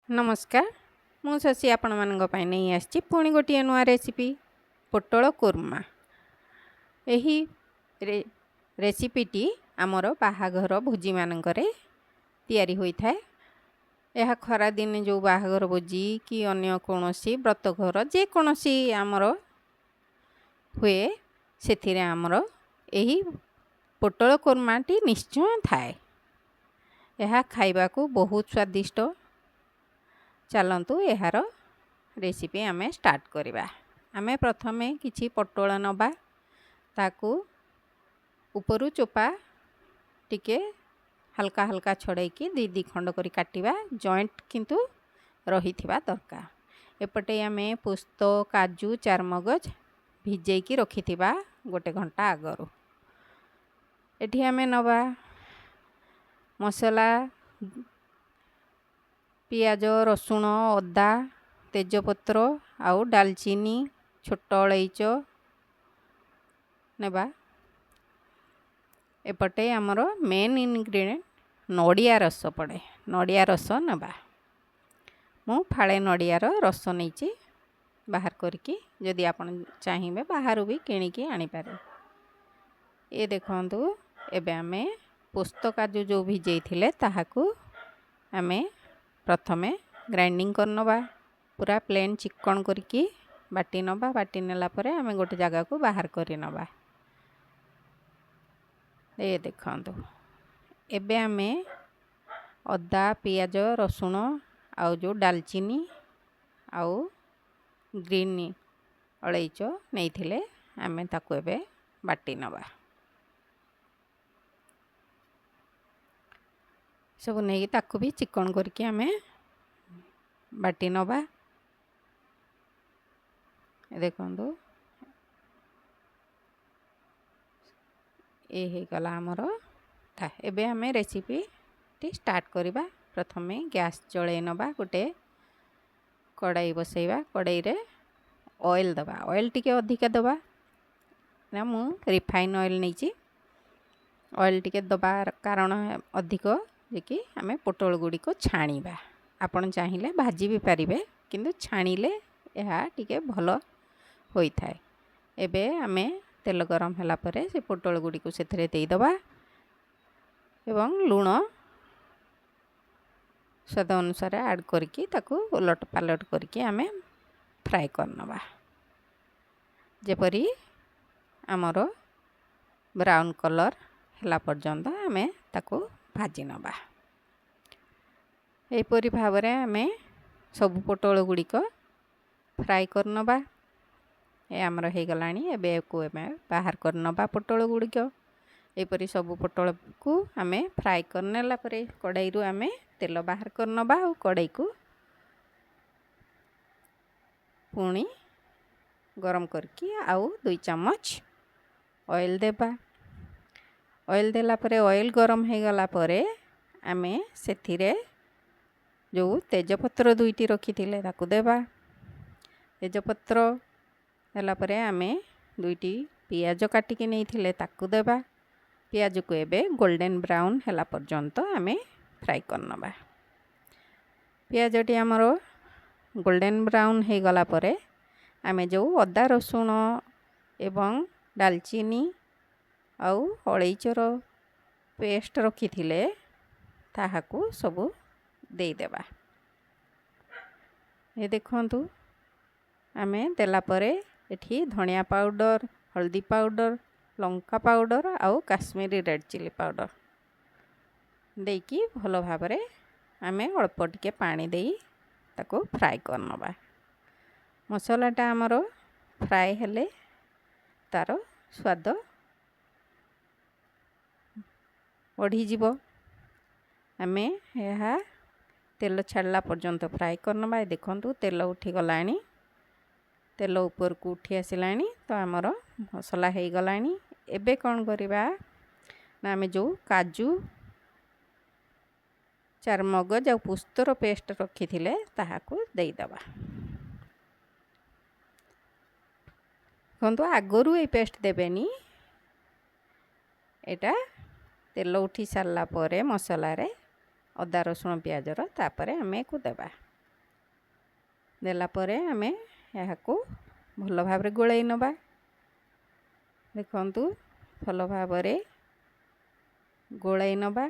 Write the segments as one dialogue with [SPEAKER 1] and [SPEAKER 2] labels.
[SPEAKER 1] नमस्कार मु शशि आपण मानक पई नहीं आछि पुणी गोटे नुआ रेसिपी पोटल कुर्मा। एही रेसिपीटी आमर बाहाघर भोजी मानकरे तैयारी होई थाए। यह खरा दिन जो बाहाघर भोजी कि अन्य कोनोसी व्रतघर जे कोनोसी आमर हुए सेथिरे आमर एही पोटल कुर्माटी निश्चय थाए। यह खाइबा को बहुत स्वादिष्ट। चलतु यार रेसिपी आमे स्टार्ट करिबा। आमे प्रथमे किछि पटोला नबा ताकू उपरु चोपा टिके हल्का हल्का छड़ाई की दी खंड करी काटिबा। जॉइंट किंतु रहिथिबा दरकार। एपटे आमे पोस्त काजू चारमगज भिजै की रखिथिबा गोटे घंटा आगरो। एठी आमे नबा मसला पियाज रसुण अदा तेजपत्र आउ डालचीनी छोट अलैच नेबा। एपटे आमर मेन इनग्रेडिएंट नड़िया रस पड़े। नड़िया रस नेबा। मु फाळे नड़ियार रस नहीं बाहर करके जदि आपण चाहिए बाहर भी किणिकी आनीपारे। ये देखंतु एबे आमे पोस्त काजू जो भिजै थिले ताहाकू आमे प्रथमे ग्राइंडिंग करनबा। पूरा प्लेन चिकन करके बाटी नबा। बाटी नेला परे आमे गोटे जगह को बाहर करि नबा। ए देखंतु एबे आमे अदा पियाज रसुण आउ जो डालचीनी आउ ग्रीन अलैच नहीं थिले आमे ताकू एबे बाटी नबा। सब नहीं ताकू भी चिकन करके आमे बाटी नबा। देखंतु ए हे गला हमर था। एबे आमे रेसिपी टी स्टार्ट करिबा। प्रथमे गैस जळे नबा। गोटे कढ़ाई बसैबा। कढ़ाई रे ऑयल दबा। ऑयल टिके अधिका दबा ना मु रिफाइन ऑयल नहीं। ऑयल टिके दबा कारण अधिक जे कि आमे पोटल गुडी को छाणीबा। आपण चाहिए भाजी भी पारिबे किंतु छाणीले यह टिके भलो होई थाए। एबे आमे तेल गरम होला परे से पोटल गुडी को सेथरे देई दबा एवं लूण स्वाद अनुसार ऐड करके ताकू उलट पालट करके आमे फ्राई करनबा। जेपरी आमर ब्राउन कलर होला पर्यंत आमे ताकू भाजी नबा। एपरी भावरे आमे सब पोटल गुड़िक फ्राई करनबा। ए आमर हे गलानी। एबे को एमे बाहर करनबा पोटल गुड़िक। एपरी सब पोटल को आमे फ्राई करनेला परे कढ़ाई रु आमे तेल बाहर करनबा। और कढ़ाई को पुणी गरम करके आउ 2 चम्मच ऑयल देबा। ऑयल देला परे ऑयल गरम हे गला परे आमे सेथिरे जो तेजपत्र 2टी रखी थिले ताकू देबा। तेजपत्र देला परे आमे 2टी पियाज काटिके नहीं थिले ताकू देबा। पियाज को एबे गोल्डन ब्राउन होला पर्यंत आमे फ्राई करनबा। पियाजटी आमर गोल्डन ब्राउन हे गला परे आमे जो अदा रसुण एवं डालचीनी आउ अलैचर पेस्ट रखी थिले ताहाकू सबु देई देबा। ये देखंतु आमे देला परे एठी धनिया पाउडर हल्दी पाउडर लंका पाउडर आउ काश्मीरी रेड चिली पाउडर देकी भलो भाबरे आमे अल्प टिके पानी देई ताको फ्राई करनबा। मसलाटा आमर फ्राई हेले तार स्वाद बढ़ी जीवो। आमे यहा तेल छाड़ला पर्यंत फ्राई करनबा। देखंतु तेल उठी गलानी। तेल ऊपर को उठी आसिलानी तो आमर मसला हे गलानी। एबे कौन करिबा ना आमे जो काजू चारमगज और पुस्तर पेस्ट रखी थिले ताहाकू देई दबा। देखंतु आगरु ए पेस्ट देबेनी। एटा तेल उठी सारला परे मसला रे अदा रसुण पियाजर तापरे आमे को देबा। ଦେଲା ପରେ ଆମେ ଏହାକୁ ଭଲ ଭାବରେ ଗୋଳେଇ ନେବା। ଦେଖନ୍ତୁ ଭଲ ଭାବରେ ଗୋଳେଇ ନେବା।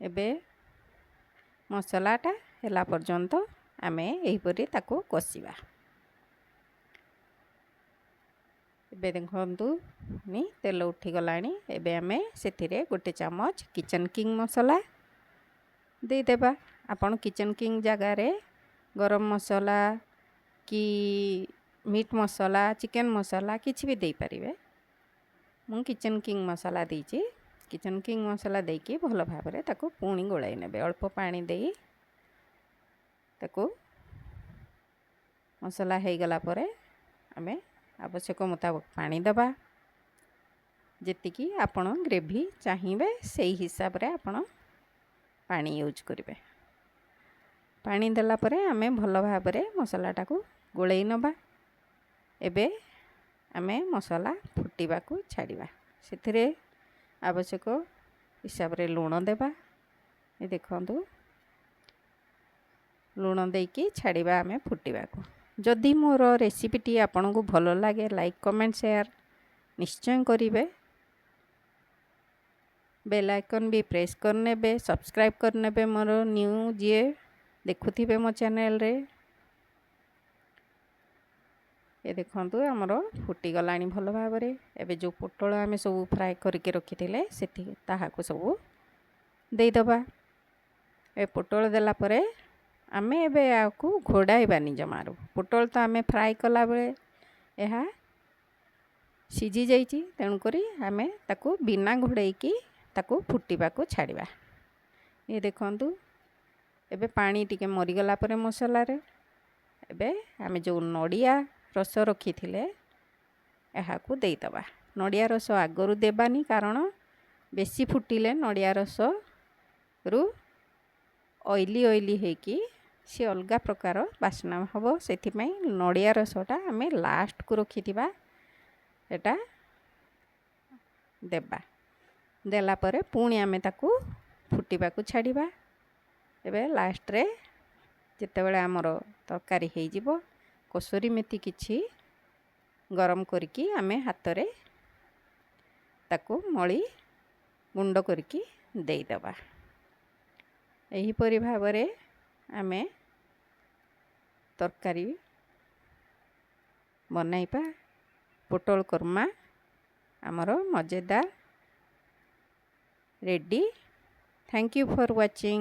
[SPEAKER 1] ଏବେ ମସଲାଟା ହେଲା ପର୍ଯ୍ୟନ୍ତ ଆମେ ଏହିପରି ତାକୁ କଷିବା। ଏବେ ଦେଖନ୍ତୁ ତେଲ ଉଠିଗଲାଣି। ଏବେ ଆମେ ସେଥିରେ ଗୋଟେ ଚାମଚ କିଚେନ୍ କିଙ୍ଗ ମସଲା ଦେଇଦେବା। ଆପଣ କିଚେନ୍ କିଙ୍ଗ ଜାଗାରେ ଗରମ ମସଲା କି ମିଟ୍ ମସଲା, ଚିକେନ୍ ମସଲା କିଛି ବି ଦେଇପାରିବେ। ମୁଁ କିଚେନ୍ କିଙ୍ଗ ମସଲା ଦେଇଛି। କିଚେନ୍ କିଙ୍ଗ ମସଲା ଦେଇକି ଭଲ ଭାବରେ ତାକୁ ପୁଣି ଗୋଳାଇ ନେବେ। ଅଳ୍ପ ପାଣି ଦେଇ ତାକୁ ମସଲା ହେଇଗଲା ପରେ ଆମେ ଆବଶ୍ୟକ ମୁତାବକ ପାଣି ଦେବା। ଯେତିକି ଆପଣ ଗ୍ରେଭି ଚାହିଁବେ ସେଇ ହିସାବରେ ଆପଣ ପାଣି ୟୁଜ୍ କରିବେ। ପାଣି ଦେଲା ପରେ ଆମେ ଭଲ ଭାବରେ ମସଲାଟାକୁ ଗୋଳେଇ ନେବା। ଏବେ ଆମେ ମସଲା ଫୁଟିବାକୁ ଛାଡ଼ିବା। ସେଥିରେ ଆବଶ୍ୟକ ହିସାବରେ ଲୁଣ ଦେବା। ଦେଖନ୍ତୁ ଲୁଣ ଦେଇକି ଛାଡ଼ିବା ଆମେ ଫୁଟିବାକୁ। ଯଦି ମୋର ରେସିପିଟି ଆପଣଙ୍କୁ ଭଲ ଲାଗେ ଲାଇକ୍, କମେଣ୍ଟ, ସେୟାର ନିଶ୍ଚୟ କରିବେ। ବେଲ୍ ଆଇକନ୍ ବି ପ୍ରେସ୍ କରିନେବେ। ସବସ୍କ୍ରାଇବ୍ କରିନେବେ ମୋର ନ୍ୟୁ ଯିଏ ଦେଖୁଥିବେ ମୋ ଚ୍ୟାନେଲରେ। ଏ ଦେଖନ୍ତୁ ଆମର ଫୁଟିଗଲାଣି ଭଲ ଭାବରେ। ଏବେ ଯେଉଁ ପୋଟଳ ଆମେ ସବୁ ଫ୍ରାଏ କରିକି ରଖିଥିଲେ ତାହାକୁ ସବୁ ଦେଇଦେବା। ଏ ପୋଟଳ ଦେଲା ପରେ ଆମେ ଏବେ ଏହାକୁ ଘୋଡ଼ାଇବାନି ଜମାରୁ। ପୋଟଳ ତ ଆମେ ଫ୍ରାଏ କଲାବେଳେ ଏହା ସିଝି ଯାଇଛି, ତେଣୁକରି ଆମେ ତାକୁ ବିନା ଘୋଡ଼େଇକି ତାକୁ ଫୁଟିବାକୁ ଛାଡ଼ିବା। ଏ ଦେଖନ୍ତୁ ଏବେ ପାଣି ଟିକେ ମରିଗଲା ପରେ ମସଲାରେ ଏବେ ଆମେ ଯେଉଁ ନଡ଼ିଆ ରସ ରଖିଥିଲେ ଏହାକୁ ଦେଇଦେବା। ନଡ଼ିଆ ରସ ଆଗରୁ ଦେବାନି, କାରଣ ବେଶୀ ଫୁଟିଲେ ନଡ଼ିଆ ରସରୁ ଅଏଲି ହେଇକି ସେ ଅଲଗା ପ୍ରକାର ବାସ୍ନା ହେବ। ସେଥିପାଇଁ ନଡ଼ିଆ ରସଟା ଆମେ ଲାଷ୍ଟକୁ ରଖିଥିବା ଏଟା ଦେବା। ଦେଲା ପରେ ପୁଣି ଆମେ ତାକୁ ଫୁଟିବାକୁ ଛାଡ଼ିବା। ଏବେ ଲାଷ୍ଟରେ ଯେତେବେଳେ ଆମର ତରକାରୀ ହେଇଯିବ, କସୁରୀ ମେଥି କିଛି ଗରମ କରିକି ଆମେ ହାତରେ ତାକୁ ମଳି ଗୁଣ୍ଡ କରିକି ଦେଇଦେବା। ଏହିପରି ଭାବରେ ଆମେ ତରକାରୀ ବନାଇବା। ପୋଟଳ କୁର୍ମା ଆମର ମଜେଦାର ready. Thank you for watching.